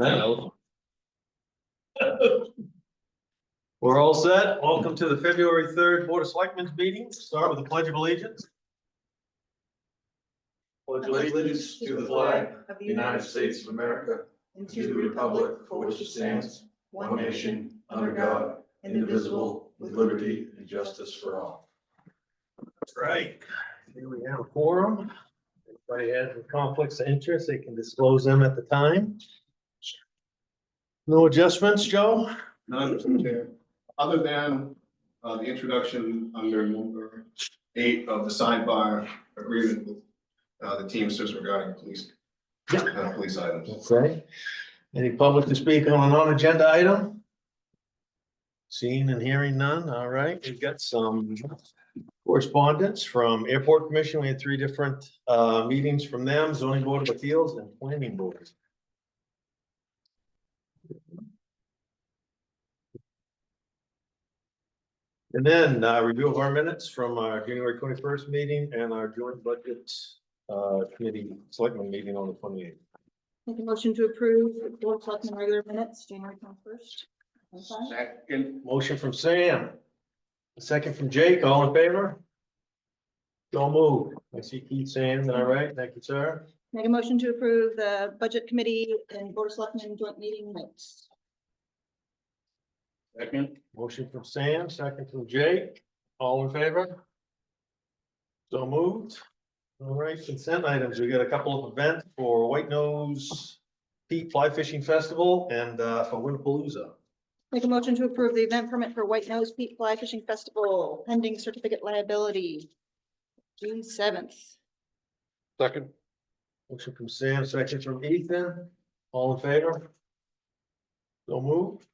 Hello. We're all set. Welcome to the February 3rd Board of Selectmen's meeting. Start with the Pledge of Allegiance. Pledge of Allegiance to the flag of the United States of America and to the republic for which it stands, one nation, under God, indivisible, with liberty and justice for all. That's right. Here we have a quorum. Everybody has conflicts of interest. They can disclose them at the time. No adjustments, Joe? None, Mr. Chair, other than the introduction under number 8 of the sidebar agreement with the Teamsters regarding police items. Okay. Any public to speak on a non-agenda item? Seeing and hearing none. All right, we've got some correspondence from Airport Commission. We had 3 different meetings from them, Zoning Board of Appeals and Planning Board. And then review of our minutes from our January 21st meeting and our joint budget committee selectmen meeting on the 28th. Make a motion to approve the Board of Selectmen regular minutes, January 21st. Second. Motion from Sam. A second from Jake, all in favor? Don't move. I see Keith saying, all right, thank you, sir. Make a motion to approve the Budget Committee and Board of Selectmen joint meeting minutes. Second. Motion from Sam, second from Jake, all in favor? So moved. All right, consent items. We got a couple of events for White Nose Pete Fly Fishing Festival and for Winapalooza. Make a motion to approve the event permit for White Nose Peak Fly Fishing Festival pending certificate liability, June 7th. Second. Motion from Sam, second from Ethan, all in favor? So moved.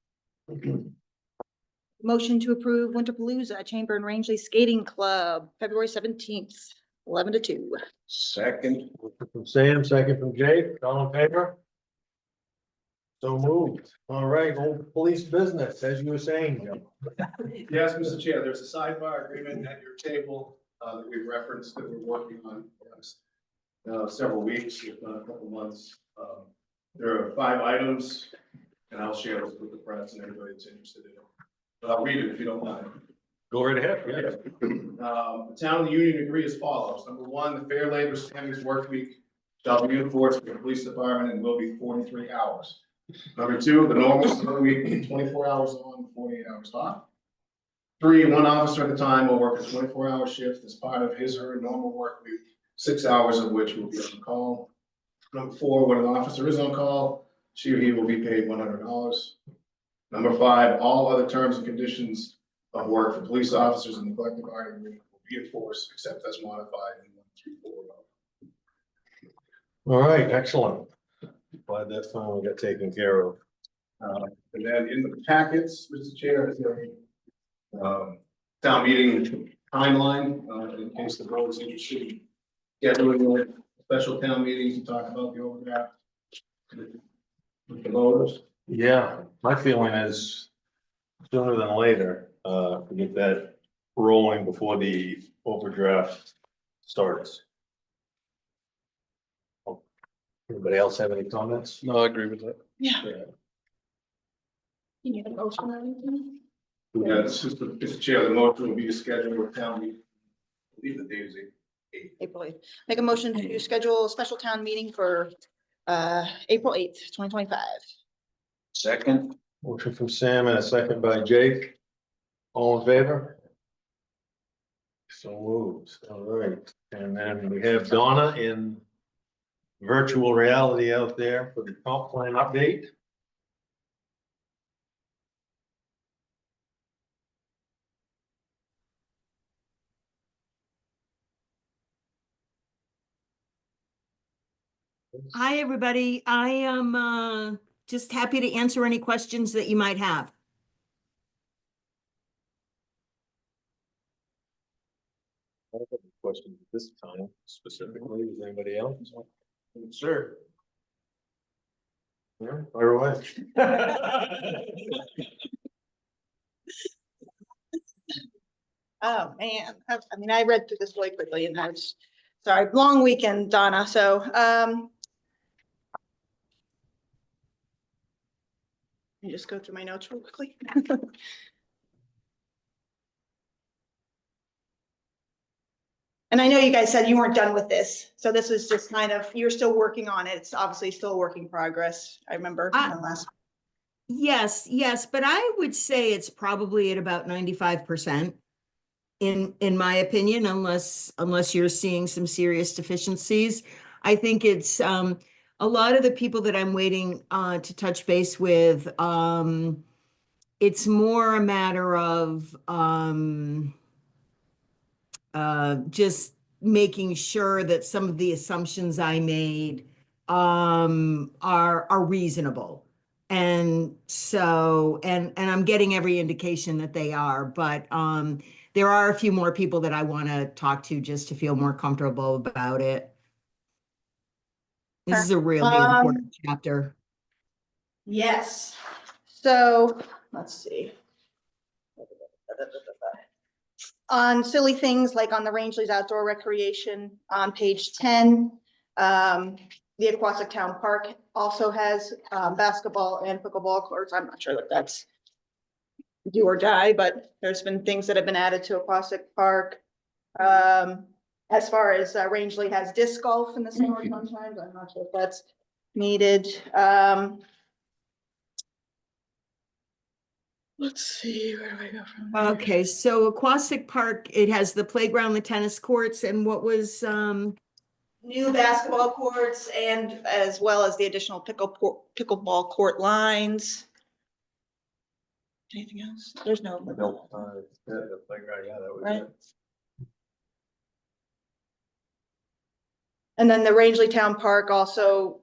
Motion to approve Winterpalooza Chamber and Rangeley Skating Club, February 17th, 11 to 2. Second. Motion from Sam, second from Jake, all in favor? So moved. All right, old police business, as you were saying, Joe. Yes, Mr. Chair, there's a sidebar agreement at your table that we referenced that we're working on for the next several weeks, if not a couple months. There are 5 items, and I'll share this with the press and anybody that's interested in it. But I'll read it if you don't mind. Go right ahead. Yeah. The town and the union agree as follows. Number 1, the Fair Labor Standards Work Week shall be enforced for the police department and will be 43 hours. Number 2, the normal work week, 24 hours on, 48 hours off. 3, 1 officer at a time will work a 24-hour shift as part of his or her normal work week, 6 hours of which will be on call. Number 4, when an officer is on call, she or he will be paid $100. Number 5, all other terms and conditions of work for police officers in the collective bargaining agreement will be enforced except as modified in 1, 3, 4. All right, excellent. Glad that finally got taken care of. And then in the packets, Mr. Chair, is there a town meeting timeline in case the board is interested in scheduling a special town meeting to talk about the overdraft with the voters? Yeah, my feeling is sooner than later, to get that rolling before the overdraft starts. Anybody else have any comments? No, I agree with that. Yeah. You need a motion or anything? Yeah, it's just, Mr. Chair, the motion will be to schedule a town meeting. I believe the date is 8. April 8th. Make a motion to schedule a special town meeting for April 8th, 2025. Second. Motion from Sam and a second by Jake. All in favor? So moved. All right. And then we have Donna in virtual reality out there for the comp plan update. Hi, everybody. I am just happy to answer any questions that you might have. I don't have any questions at this time specifically. Is anybody else? Sir. Yeah, fire away. Oh, man. I mean, I read through this really quickly and I was, sorry, long weekend, Donna. So, me just go through my notes real quickly. And I know you guys said you weren't done with this, so this is just kind of, you're still working on it. It's obviously still a work in progress. I remember in the last. Yes, yes, but I would say it's probably at about 95% in my opinion, unless you're seeing some serious deficiencies. I think it's a lot of the people that I'm waiting to touch base with, it's more a matter of just making sure that some of the assumptions I made are reasonable. And so, and I'm getting every indication that they are, but there are a few more people that I want to talk to just to feel more comfortable about it. This is a really important chapter. Yes. So, let's see. On silly things like on the Rangeley's outdoor recreation, on page 10, the Aquatic Town Park also has basketball and pickleball courts. I'm not sure that that's do or die, but there's been things that have been added to Aquatic Park. As far as Rangeley has disc golf in the summer sometimes, I'm not sure if that's needed. Let's see, where do I go from there? Okay, so Aquatic Park, it has the playground, the tennis courts, and what was New basketball courts and as well as the additional pickleball court lines. Anything else? There's no. The playground, yeah, that was Right. it. And then the Rangeley Town Park also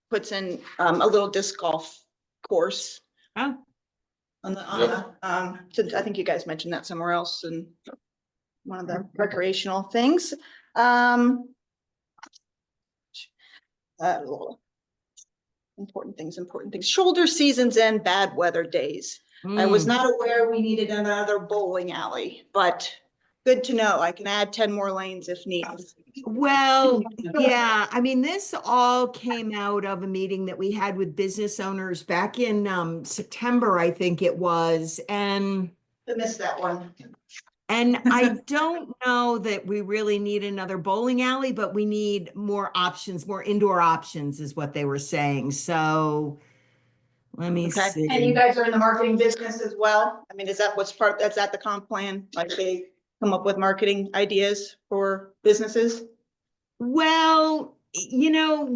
puts in a little disc golf course. Oh. On the, so I think you guys mentioned that somewhere else and one of the recreational things. Important things. Shoulder seasons and bad weather days. I was not aware we needed another bowling alley, but good to know. I can add 10 more lanes if needed. Well, yeah, I mean, this all came out of a meeting that we had with business owners back in September, I think it was, and I missed that one. I don't know that we really need another bowling alley, but we need more options, more indoor options is what they were saying. So let me Okay, see. and you guys are in the marketing business as well? I mean, is that what's that's at the comp plan? Like they come up with marketing ideas for businesses? Well, you know,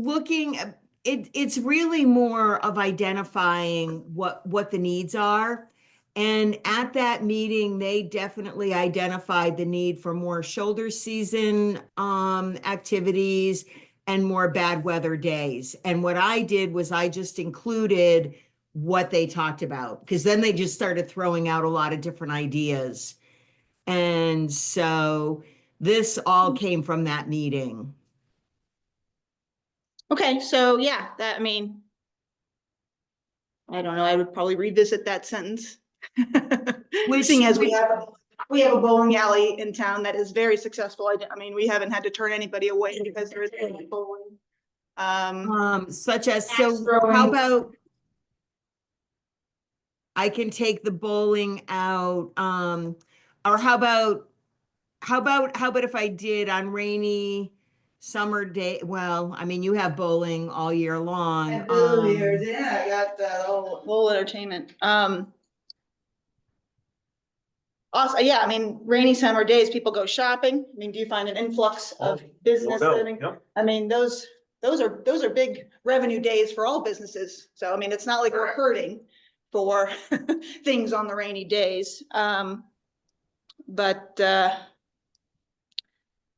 it's really more of identifying what the needs are. And at that meeting, they definitely identified the need for more shoulder season activities and more bad weather days. And what I did was I just included what they talked about, because then they just started throwing out a lot of different ideas. And so this all came from that meeting. Okay, so yeah, that, I mean, I don't know, I would probably revisit that sentence. Seeing as we have a bowling alley in town that is very successful. I mean, we haven't had to turn anybody away because there is bowling. Such as, so throwing. how about I can take the bowling out, or how about if I did on rainy summer day? Well, I mean, you have bowling all year long. Yeah, I got the whole entertainment. Also, yeah, I mean, rainy summer days, people go shopping. I mean, do you find an influx of business? No doubt, I mean, yep. I mean, those are big revenue days for all businesses. So, I mean, it's not like we're hurting for things on the rainy days. But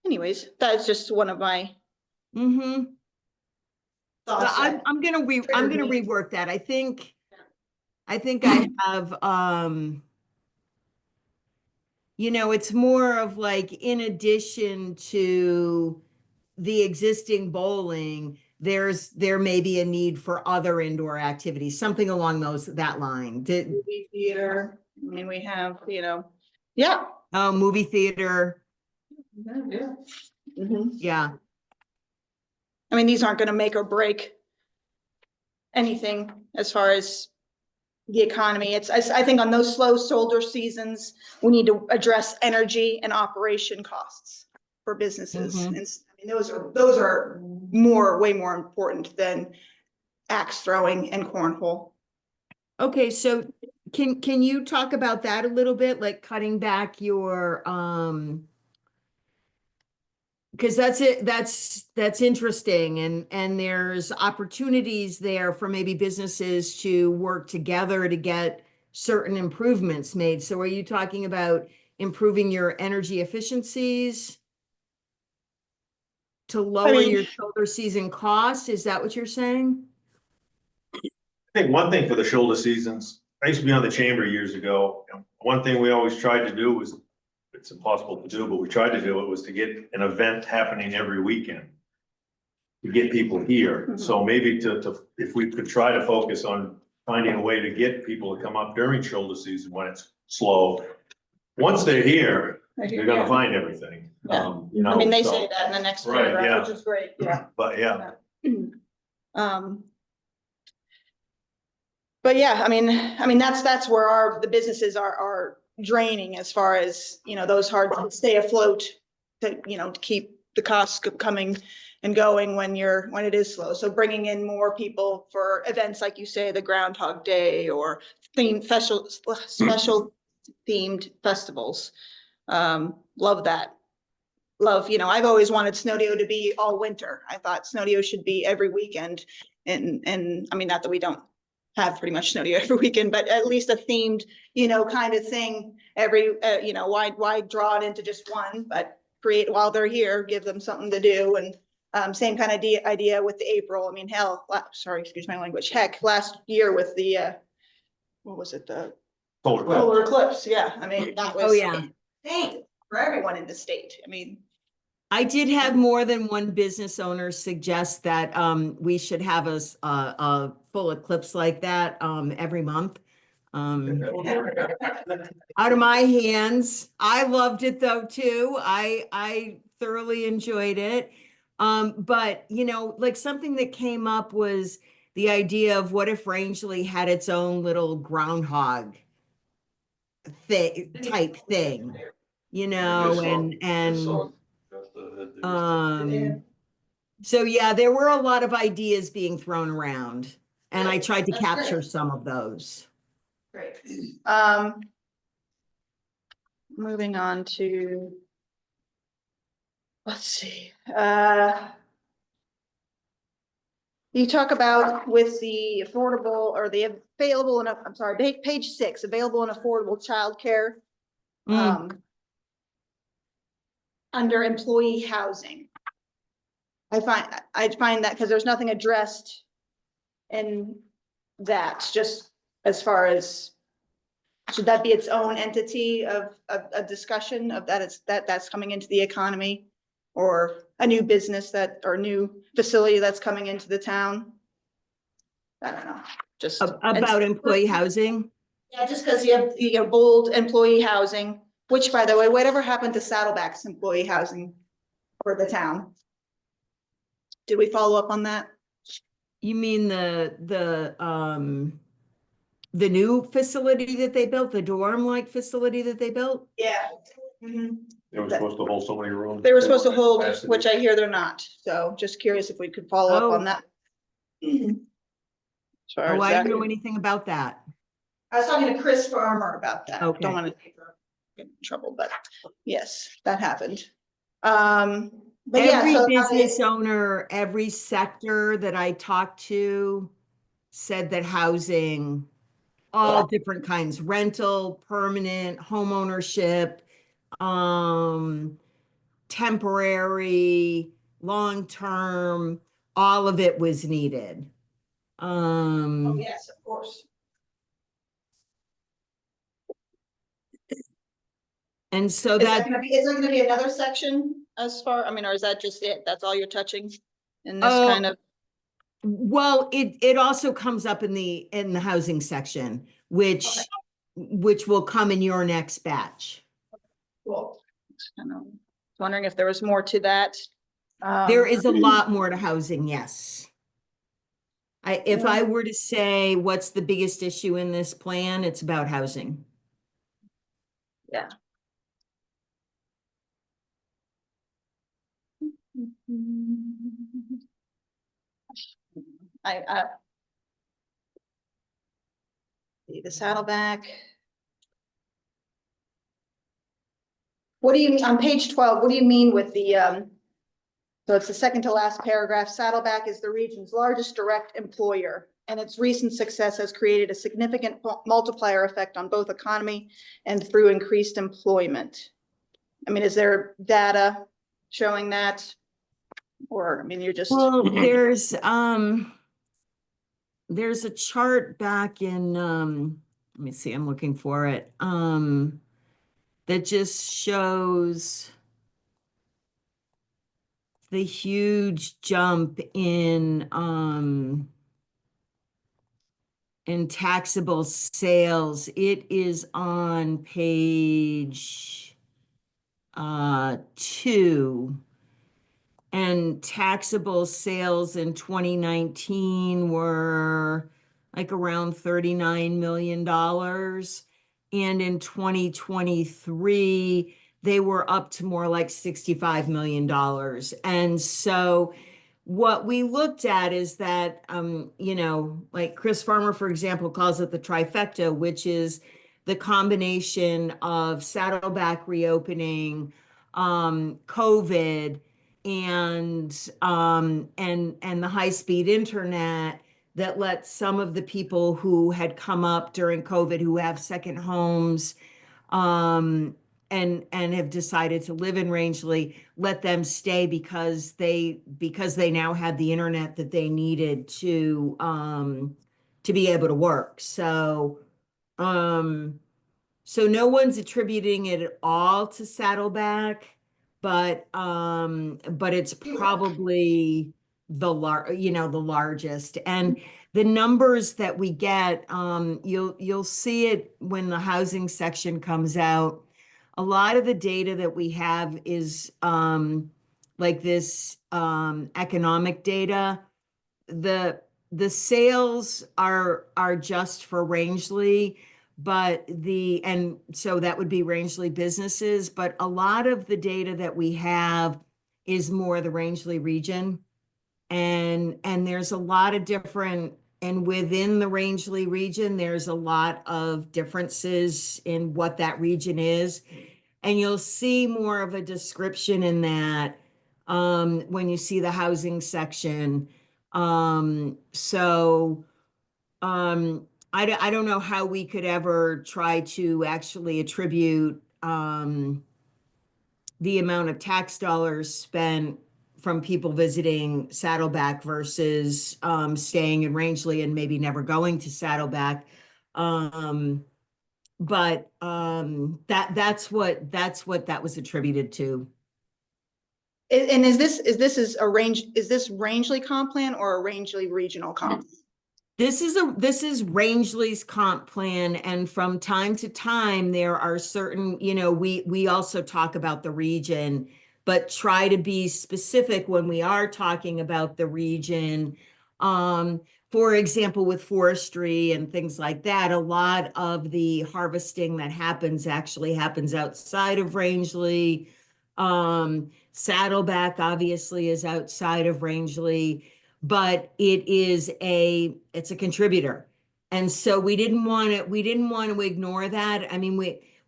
anyways, that's just one of my thoughts. I'm gonna rework that. I think I have, you know, it's more of like, in addition to the existing bowling, there may be a need for other indoor activities, something along that line. Movie theater. I mean, we have, you know, yeah. Oh, movie theater. Yeah. Mhm. Yeah. I mean, these aren't gonna make or break anything as far as the economy. I think on those slow shoulder seasons, we need to address energy and operation costs for businesses. Mhm. And I mean, those are way more important than axe throwing and cornhole. Okay, so can you talk about that a little bit, like cutting back your because that's interesting, and there's opportunities there for maybe businesses to work together to get certain improvements made. So are you talking about improving your energy efficiencies to lower mean- your shoulder season cost? Is that what you're saying? I think one thing for the shoulder seasons, I used to be on the chamber years ago. And one thing we always tried to do was, it's impossible to do, but we tried to do it, was to get an event happening every weekend. To get people here. So maybe if we could try to focus on finding a way to get people to come up during shoulder season when it's slow. Once they're here, they're gonna find everything. Yeah. You know, I mean, they so- say that in the next Right, paragraph, yeah. which is great, yeah. But yeah, But yeah, I mean, that's where the businesses are draining as far as, those hard to stay afloat, to keep the costs coming and going when it is slow. So bringing in more people for events, like you say, the Groundhog Day or special themed festivals. Love that. Love, I've always wanted Snowdio to be all winter. I thought Snowdio should be every weekend. And I mean, not that we don't have pretty much Snowdio every weekend, but at least a themed, kind of thing every, why draw it into just one, but create while they're here, give them something to do. And same kind of idea with the April. I mean, hell, sorry, excuse my language. Heck, last year with the, what was it? The solar eclipse. Yeah. I mean, that was. Oh, yeah. Thank for everyone in the state. I mean, I did have more than one business owner suggest that we should have a full eclipse like that every month. Out of my hands. I loved it though too. I thoroughly enjoyed it. But like something that came up was the idea of what if Rangeley had its own little groundhog type thing, and so yeah, there were a lot of ideas being thrown around, and I tried to That's capture great. some of those. great. Moving on to, let's see, you talk about with the affordable or the available enough, I'm sorry, page 6, available and affordable childcare. Mm. Under employee housing. I find that because there's nothing addressed in that, just as far as, should that be its own entity of a discussion of that's coming into the economy, or a new business or new facility that's coming into the town? I don't know, just. About employee housing. Yeah, just because you have bold employee housing, which, by the way, whatever happened to Saddleback's employee housing for the town? Did we follow up on that? You mean the new facility that they built, the dorm-like facility that they built? Yeah. they were supposed to hold so many rooms. They were supposed to hold, which I hear they're not, so just curious if we could follow up on that. As far Oh, as I that. don't know anything about that. I was talking to Chris Farmer about that. Okay. Don't want to get in trouble, but yes, that happened. But yeah, Every so business owner, every sector that I talked to said that housing, all different kinds, rental, permanent, home ownership, temporary, long-term, all of it was needed. oh, yes, of course. And so Is that, there gonna be another section as far, I mean, or is that just it? That's all you're touching in this Oh, kind of? well, it also comes up in the housing section, which will come in your next batch. Cool. Kind of wondering if there was more to that. There is a lot more to housing, yes. If I were to say what's the biggest issue in this plan, it's about housing. Yeah. I the Saddleback. What do you, on page 12, what do you mean with the, so it's the second to last paragraph. Saddleback is the region's largest direct employer, and its recent success has created a significant multiplier effect on both economy and through increased employment. I mean, is there data showing that? Or, I mean, you're just. Well, there's a chart back in, let me see, I'm looking for it, that just shows the huge jump in taxable sales. It is on page 2. And taxable sales in 2019 were like around $39 million. And in 2023, they were up to more like $65 million. And so what we looked at is that, you know, like Chris Farmer, for example, calls it the trifecta, which is the combination of Saddleback reopening, COVID, and the high-speed internet that let some of the people who had come up during COVID, who have second homes, and have decided to live in Rangeley, let them stay because they now had the internet that they needed to be able to work. So so no one's attributing it at all to Saddleback, but it's probably the largest. And the numbers that we get, you'll see it when the housing section comes out. A lot of the data that we have is like this economic data. The sales are just for Rangeley, and so that would be Rangeley businesses, but a lot of the data that we have is more the Rangeley region. And there's a lot of different, and within the Rangeley region, there's a lot of differences in what that region is. And you'll see more of a description in that when you see the housing section. I don't know how we could ever try to actually attribute the amount of tax dollars spent from people visiting Saddleback versus staying in Rangeley and maybe never going to Saddleback. But that's what that was attributed to. And is this Rangeley comp plan or a Rangeley regional comp? This is Rangeley's comp plan, and from time to time there are certain, you know, we also talk about the region, but try to be specific when we are talking about the region. For example, with forestry and things like that, a lot of the harvesting that actually happens outside of Rangeley. Saddleback obviously is outside of Rangeley, but it's a contributor. And so we didn't want to ignore that. I mean,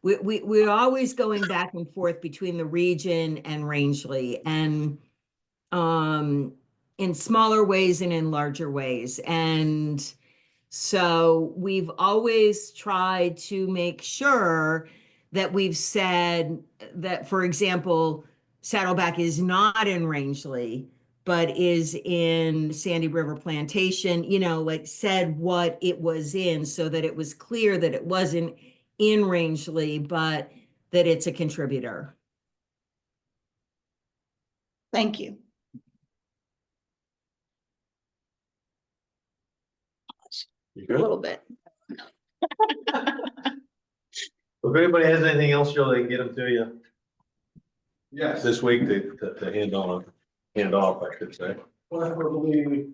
we're always going back and forth between the region and Rangeley, and in smaller ways and in larger ways. And so we've always tried to make sure that we've said that, for example, Saddleback is not in Rangeley, but is in Sandy River Plantation, you know, like said what it was in, so that it was clear that it wasn't in Rangeley, but that it's a contributor. Thank you. You A good? little bit. If anybody has anything else, Joe, they can get them to you Yes. this week to hand off, I should say. Preferably,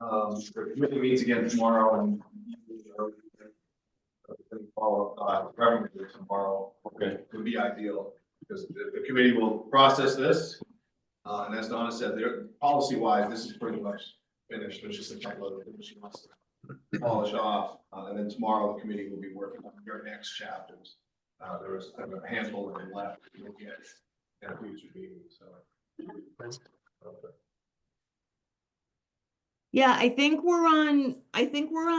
The committee meets again tomorrow and follow up, probably tomorrow. Okay. Would be ideal, because the committee will process this. And as Donna said, there, policy wise, this is pretty much finished, which is the template that she wants to polish off. And then tomorrow, the committee will be working on your next chapters. There was a handful of them left to look at in a future meeting, so. Yeah, I think we're on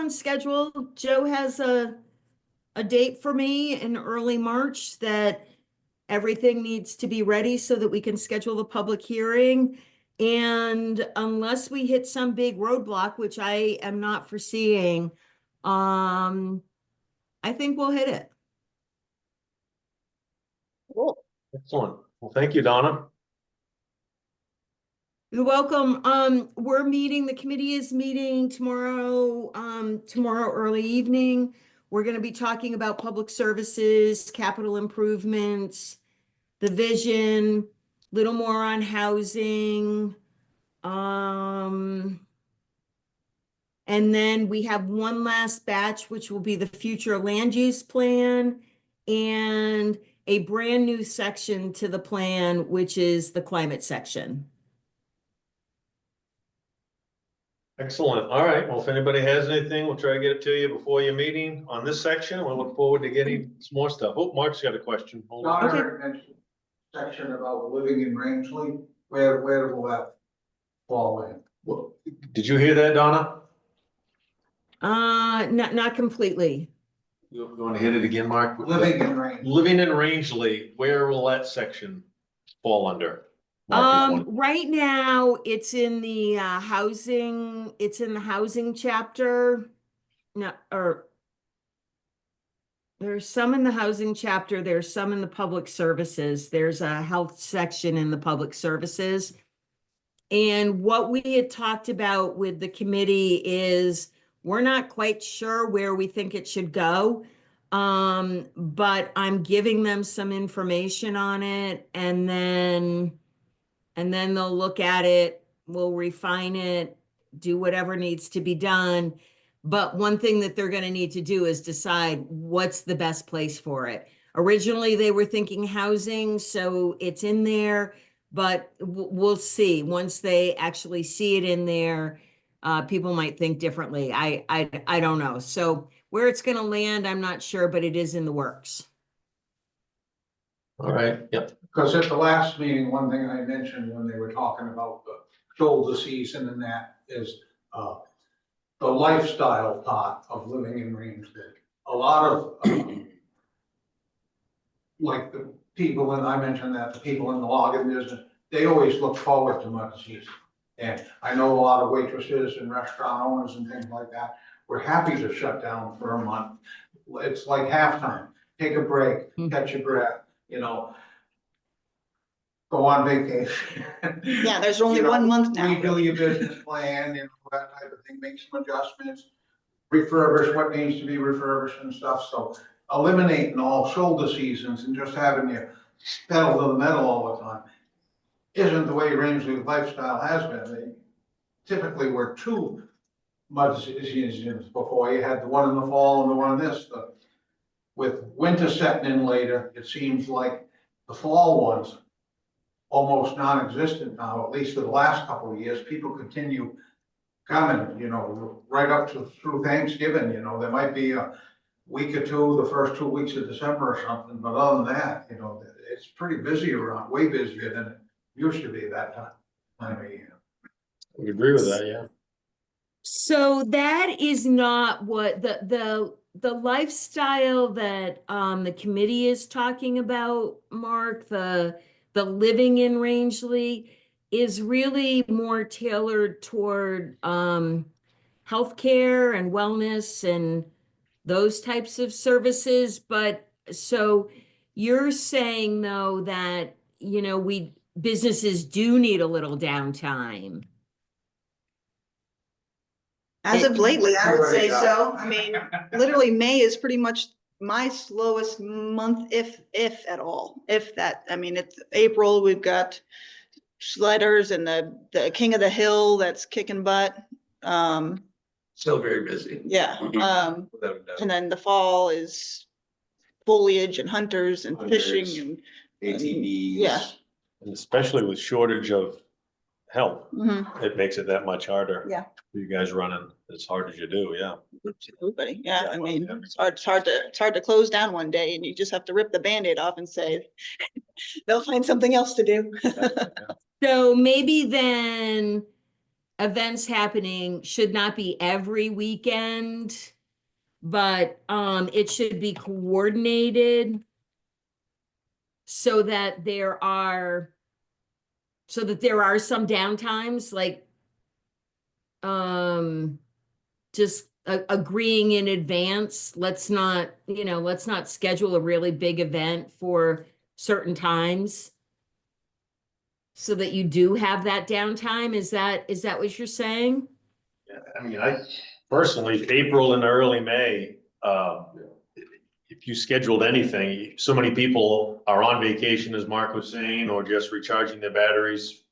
schedule. Joe has a date for me in early March that everything needs to be ready so that we can schedule the public hearing. And unless we hit some big roadblock, which I am not foreseeing, I think we'll hit it. Cool. Excellent. Well, thank you, Donna. You're welcome. The committee is meeting tomorrow, tomorrow early evening. We're gonna be talking about public services, capital improvements, the vision, little more on housing. And then we have one last batch, which will be the future land use plan and a brand new section to the plan, which is the climate section. Excellent. All right. Well, if anybody has anything, we'll try to get it to you before your meeting on this section. We'll look forward to getting some more stuff. Oh, Mark's got a question. Hold on. Okay. Donna mentioned section about living in Rangeley, where will that fall in? Well, did you hear that, Donna? Not completely. You want to hit it again, Mark? Living in Rangeley. Living in Rangeley, where will that section fall under? Mark is one. Right now it's in the housing, it's in the housing chapter. No, or there's some in the housing chapter, there's some in the public services. There's a health section in the public services. And what we had talked about with the committee is we're not quite sure where we think it should go. But I'm giving them some information on it, and then they'll look at it, we'll refine it, do whatever needs to be done. But one thing that they're going to need to do is decide what's the best place for it. Originally, they were thinking housing, so it's in there, but we'll see. Once they actually see it in there, people might think differently. I don't know. So where it's going to land, I'm not sure, but it is in the works. All right. Yep. Because at the last meeting, one thing I mentioned when they were talking about the shoulder season and that is, the lifestyle part of living in Rangeley. A lot of, like the people, and I mentioned that, the people in the logging business, they always look forward to mud season. And I know a lot of waitresses and restaurant owners and things like that, we're happy to shut down for a month. It's like halftime, take a break, catch your breath, you know. Go on vacation. Yeah, there's only You know, 1 month now. Redo your business plan and that type of thing, make some adjustments, refurbish what needs to be refurbished and stuff, so eliminating all shoulder seasons and just having you pedal to the metal all the time isn't the way Rangeley lifestyle has been. They typically were 2 mud seasons before. You had the one in the fall and the one in this. With winter setting in later, it seems like the fall ones almost non-existent now, at least for the last couple of years. People continue coming, you know, right up to through Thanksgiving. You know, there might be a week or two, the first 2 weeks of December or something, but other than that, you know, it's pretty busy around, way busier than it used to be that time of year. We agree with that, yeah. So that is not what the lifestyle that the committee is talking about, Mark, the living in Rangeley is really more tailored toward healthcare and wellness and those types of services. But so you're saying though that, you know, businesses do need a little downtime. As of lately, I would say so. I mean, literally May is pretty much my slowest month, if at all, if that. I mean, it's April, we've got Sledders and the King of the Hill that's kicking butt. Still very busy. Yeah, Without a doubt. and then the fall is foliage and hunters and fishing Hunters, and. ATVs. Yeah. And especially with shortage of help, Mhm. it makes it that much harder. Yeah. For you guys running as hard as you do, yeah. Everybody, yeah, I mean, Yeah. it's hard to close down one day and you just have to rip the Band-Aid off and say, they'll find something else to do. So maybe then events happening should not be every weekend, but it should be coordinated so that there are some downtimes, like just agreeing in advance. Let's not schedule a really big event for certain times so that you do have that downtime. Is that what you're saying? Yeah, I mean, I personally, April and early May, if you scheduled anything, so many people are on vacation, as Mark was saying, or just recharging their batteries,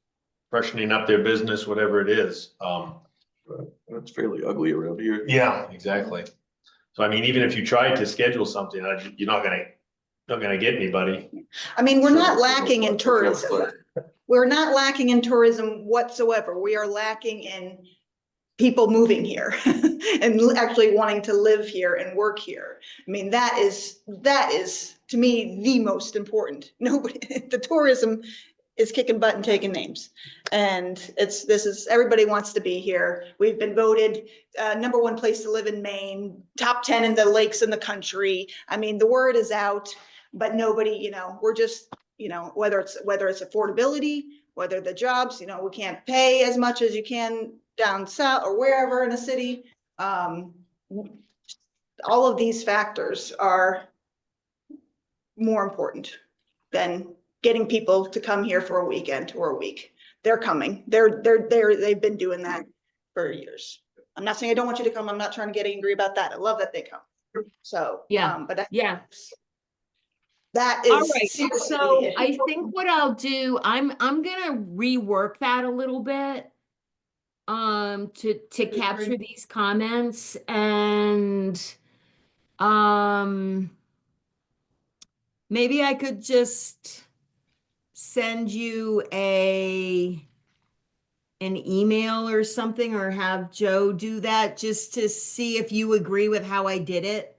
freshening up their business, whatever it is. It's fairly ugly around here. Yeah, exactly. So I mean, even if you tried to schedule something, you're not gonna get anybody. I mean, we're Sure, not it's lacking in tourism. We're not lacking in tourism whatsoever. We are lacking in people moving here and actually wanting to live here and work here. I mean, that is to me the most important. Nobody, the tourism is kicking butt and taking names. And everybody wants to be here. We've been voted #1 place to live in Maine, top 10 in the lakes in the country. I mean, the word is out, but nobody, we're just, whether it's affordability, whether the jobs, we can't pay as much as you can down south or wherever in the city. All of these factors are more important than getting people to come here for a weekend or a week. They're coming. They've been doing that for years. I'm not saying I don't want you to come. I'm not trying to get angry about that. I love that they come. So, Yeah. but Yeah. that All is. right. So I think what I'll do, I'm gonna rework that a little bit. To capture these comments and maybe I could just send you an email or something, or have Joe do that just to see if you agree with how I did it.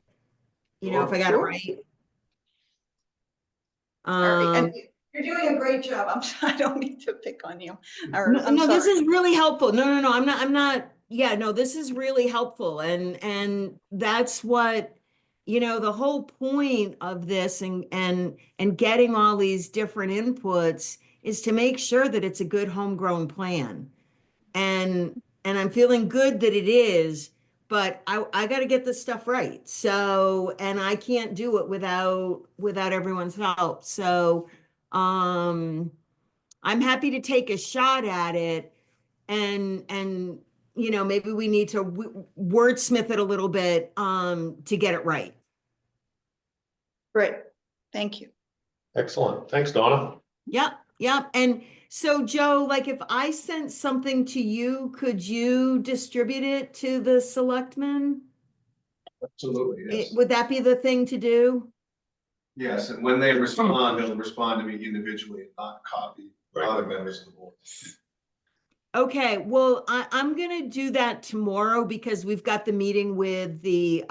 If I got it Sure. right. And you're doing a great job. I don't need to pick on you. No, this is really helpful. No, I'm not. Yeah, no, this is really helpful. And that's what, the whole point of this and getting all these different inputs is to make sure that it's a good homegrown plan. And I'm feeling good that it is, but I got to get this stuff right. So, and I can't do it without everyone's help. So, I'm happy to take a shot at it, and maybe we need to wordsmith it a little bit to get it right. Great. Thank you. Excellent. Thanks, Donna. Yep. And so Joe, like if I sent something to you, could you distribute it to the selectmen? Absolutely, yes. Would that be the thing to do? Yes, and when they respond, they'll respond to me individually, not copy other members of the board. Okay, well, I'm gonna do that tomorrow because we've got the meeting with the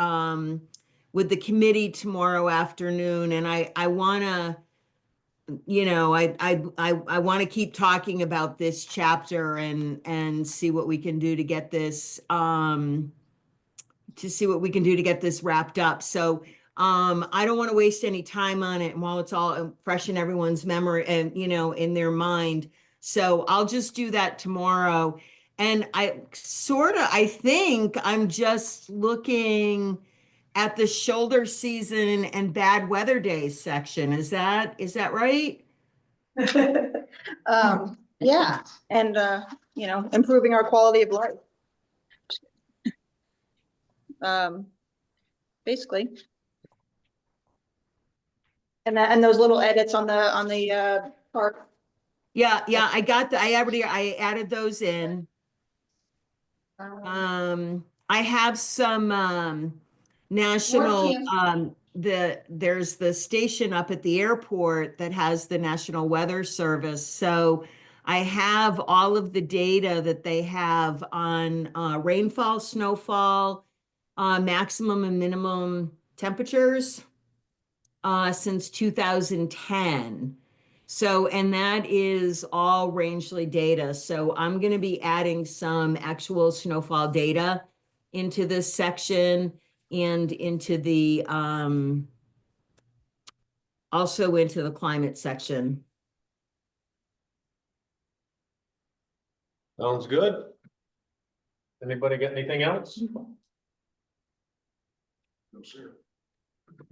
committee tomorrow afternoon, and I wanna, I wanna keep talking about this chapter and see what we can do to get this wrapped up. So I don't want to waste any time on it, and while it's all fresh in everyone's memory and in their mind. So I'll just do that tomorrow. And I think I'm just looking at the shoulder season and bad weather days section. Is that right? Yeah, and improving our quality of life. Basically. And those little edits on the park. Yeah, I got I added those in. I have some national, camp. there's the station up at the airport that has the National Weather Service. So I have all of the data that they have on rainfall, snowfall, maximum and minimum temperatures since 2010. So, and that is all Rangeley data. So I'm going to be adding some actual snowfall data into this section and into the, also into the climate section. Sounds good. Anybody got anything else? No, sir.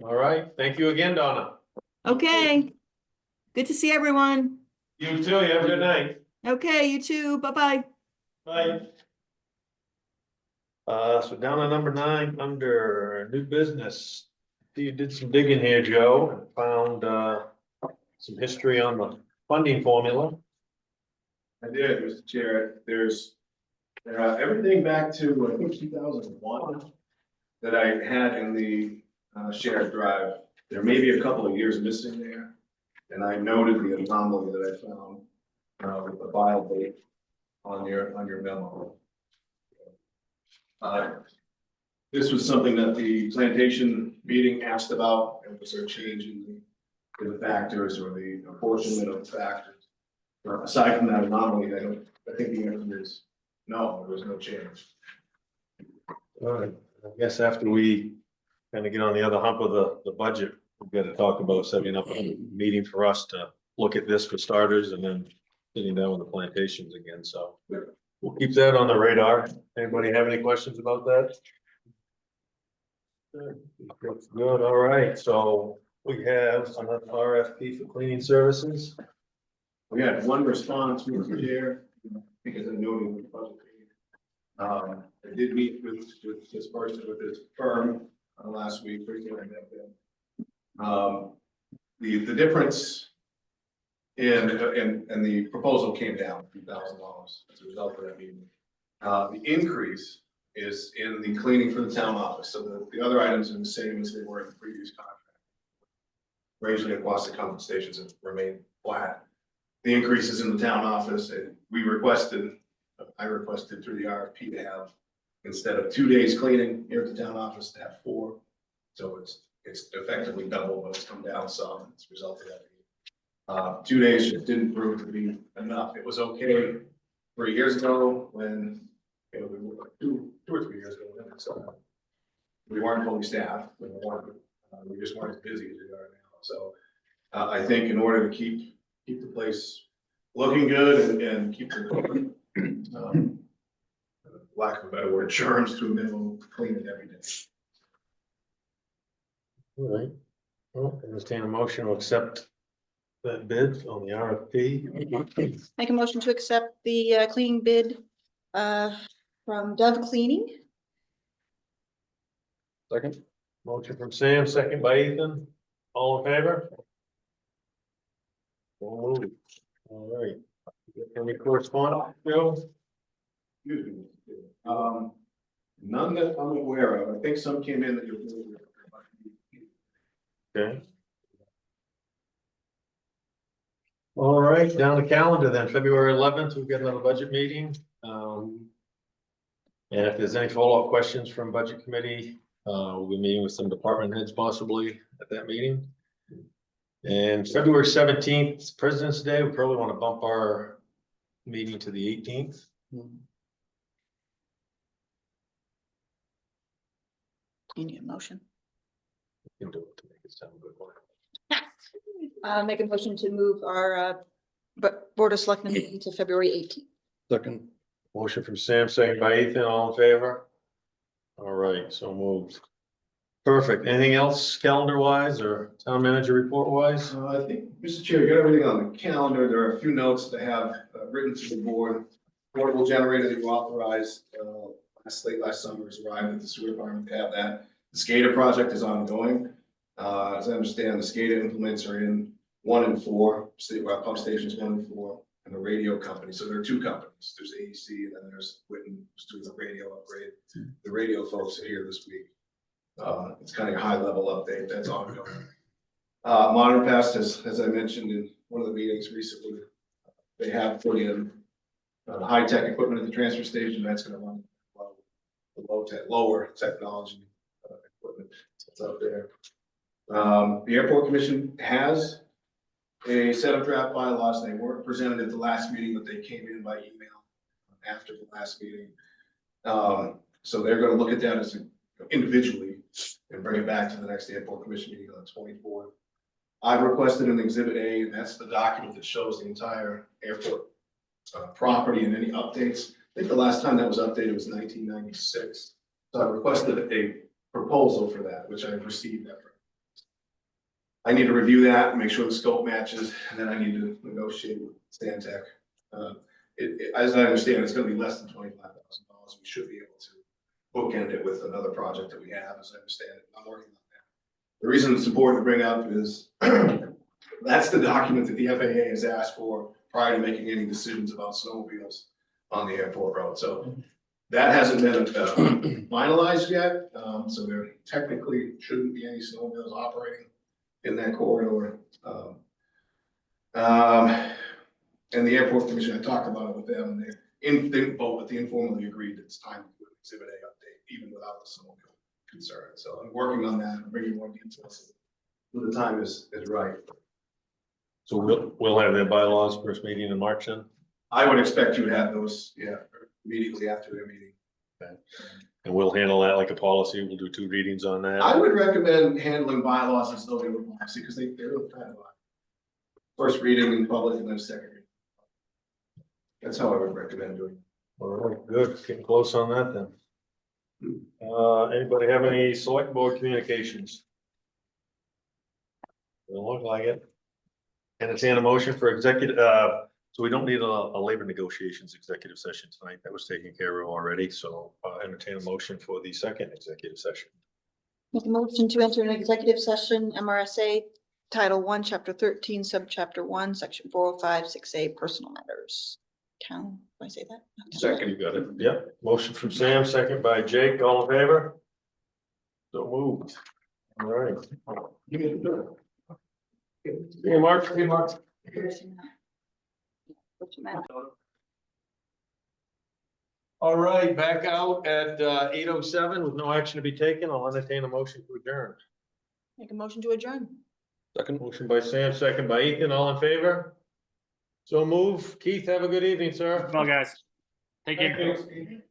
All right, thank you again, Donna. Okay. Good to see everyone. You too, you have a good night. Okay, you too. Bye-bye. Bye. So down to number 9, under new business. You did some digging here, Joe, and found, some history on the funding formula. I did, Mr. Chair. There's everything back to, I think, 2001 that I had in the shared drive. There may be a couple of years missing there. And I noted the anomaly that I found with the file date on your memo. This was something that the plantation meeting asked about, and was there a change in the factors or the apportionment of the factors? Aside from that anomaly, I think the answer is no, there was no change. All right, I guess after we kind of get on the other hump of the budget, we've got to talk about setting up a meeting for us to look at this for starters, and then sitting down with the plantations again, so we'll keep that on the radar. Anybody have any questions about that? Looks good, all right, so we have another RFP for cleaning services. We had one response, Mr. Chair, because I noted in the budget. I did meet with this person, with this firm last week, Thursday, I met them. The difference in the proposal came down $2,000 as a result of that meeting. The increase is in the cleaning for the town office, so the other items are the same as they were in the previous contract. Rangeley and Quasta compensations have remained flat. The increases in the town office, and I requested through the RFP to have, instead of 2 days cleaning here at the town office, to have 4. So it's effectively double, but it's come down some as a result of that. 2 days just didn't prove to be enough. It was okay 3 years ago when, we were like 2 or 3 years ago, so we weren't fully staffed. We just weren't as busy as we are now. So I think in order to keep the place looking good and keep the lack of a better word, germs to a minimum, clean it every day. All right, well, entertain a motion to accept that bid on the RFP. Make a motion to accept the cleaning bid from Dove Cleaning. Second. Motion from Sam, second by Ethan, all in favor? All right, any correspondence, Joe? Excuse me. None that I'm aware of. I think some came in that you're. Okay. All right, down the calendar then, February 11th, we've got another budget meeting. And if there's any follow-up questions from budget committee, we'll be meeting with some department heads possibly at that meeting. And February 17th, President's Day, we probably want to bump our meeting to the 18th. You need a motion. We can do it to make it sound good. Make a motion to move our Board of Selectmen meeting to February 18th. Second. Motion from Sam, second by Ethan, all in favor? All right, so moved. Perfect. Anything else calendar wise or town manager report wise? I think, Mr. Chair, you got everything on the calendar. There are a few notes to have written to the board. Portable generator that you authorized last summer has arrived at the sewer department to have that. The SCADA project is ongoing. As I understand, the SCADA implements are in 1 and 4, pump stations 1 and 4. and a radio company. So there are two companies. There's AEC and then there's Witten, who's doing the radio upgrade. The radio folks are here this week. It's kind of a high level update that's ongoing. Modern Pest, as I mentioned in one of the meetings recently, they have put in high tech equipment at the transfer station. That's going to run lower technology equipment that's up there. The Airport Commission has a set of draft bylaws. They weren't presented at the last meeting, but they came in by email after the last meeting. So they're going to look at that as individually and bring it back to the next Airport Commission meeting on the 24th. I've requested an Exhibit A, and that's the document that shows the entire airport property and any updates. I think the last time that was updated was 1996. So I requested a proposal for that, which I've received that. I need to review that, make sure the scope matches, and then I need to negotiate with Stantec. As I understand, it's going to be less than $25,000. We should be able to bookend it with another project that we have, as I understand it. I'm working on that. The reason it's important to bring up is that's the document that the FAA has asked for prior to making any decisions about snowmobiles on the airport road. So that hasn't been finalized yet. So there technically shouldn't be any snowmobiles operating in that corridor. And the Airport Commission, I talked about it with them, and they informally agreed that it's time to do an Exhibit A update, even without the snowmobile concern. So I'm working on that and bringing more details when the time is right. So we'll have their bylaws first meeting in March then? I would expect you to have those, immediately after their meeting. And we'll handle that like a policy. We'll do 2 readings on that. I would recommend handling bylaws as though they were policy, because they're kind of first reading in public and then second reading. That's how I would recommend doing it. All right, good. Getting close on that then. Anybody have any select board communications? Doesn't look like it. Entertain a motion for executive, so we don't need a labor negotiations executive session tonight. That was taken care of already. So entertain a motion for the second executive session. Make a motion to enter an executive session, MRSA Title 1, Chapter 13, Subchapter 1, Section 405, 6A, Personal Matters. Town, do I say that? Second, you got it. Yep. Motion from Sam, second by Jake. All in favor? So moved. All right. Give me the See you, Mark. See you, Mark. All right, back out at 8:07 with no action to be taken. I'll entertain a motion to adjourn. Make a motion to adjourn. Second motion by Sam, second by Ethan. All in favor? So move. Keith, have a good evening, sir. Well, guys, take care. Thank you.